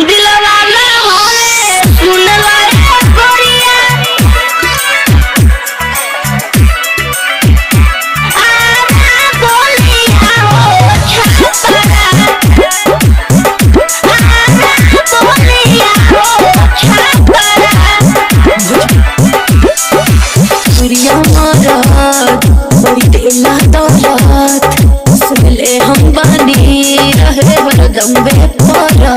दिलवाला होले सुन लाए गोरिया आना बोलिया हो छपरा आना बोलिया हो छपरा सूर्या मारत बड़ी तेला दौलत सुनले हम बानी रहे हरदम बेपरा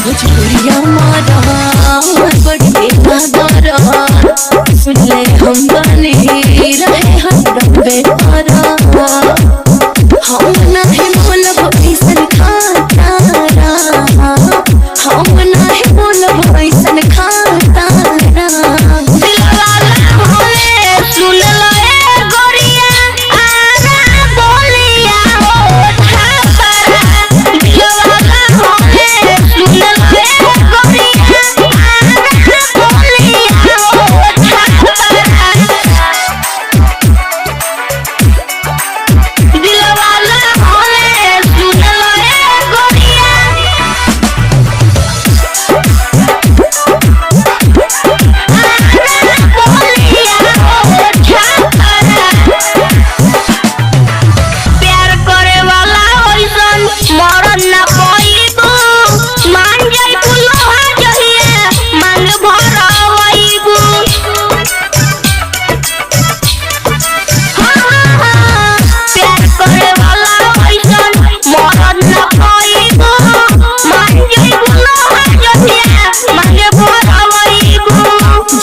भोजपुरिया मारत बड़ी तेला दौलत सुनले हम बानी रहे हरदम बेपरा हम नहीं बोलब ऐसन खातारा हम नहीं बोलब ऐसन खातारा दिलवाला होले सुन लाए गोरिया आना बोलिया हो छपरा दिलवाला होले सुन लाए गोरिया आना बोलिया हो छपरा दिलवाला होले सुन लाए गोरिया प्यार करे वाला ओइसन मरन ना पइबू मान जाइबू लोहा जहिए मांग भरवइबू प्यार करे वाला ओइसन मरन ना पइबू मान जाइबू लोहा जहिए मांग भरवइबू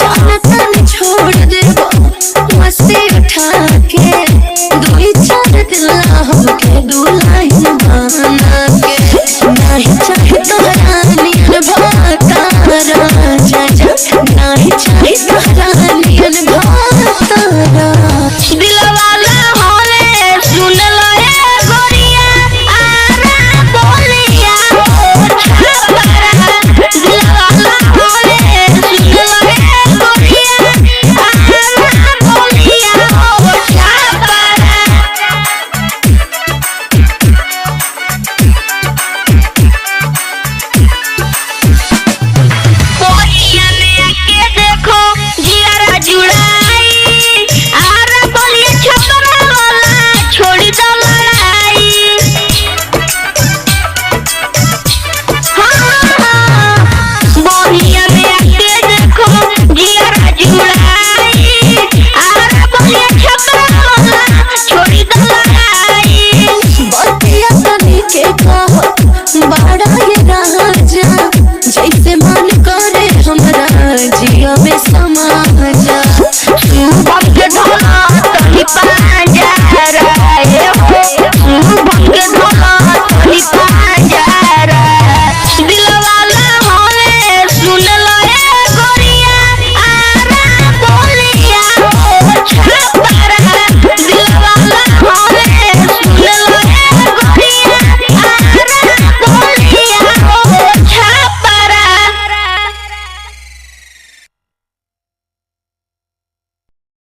जानतन छोड़ देबो मस्ती उठा के दुई चार दिला हमके दुल्हन बना के नहीं चाहे तोहरा नियन भातारा जा नहीं चाहे तोहरा नियन भातारा दिलवाला होले सुन लाए गोरिया आना बोलिया हो छपरा दिलवाला होले सुन लाए गोरिया आना बोलिया हो छपरा बोलिया में आके देखो जियारा जुड़ाई आरा बोलिया छपरा वाला छोड़ी दो लड़ाई बोलिया में आके देखो जियारा जुड़ाई आरा बोलिया छपरा वाला छोड़ी दो लड़ाई बतिया तनी के कहो बड़ा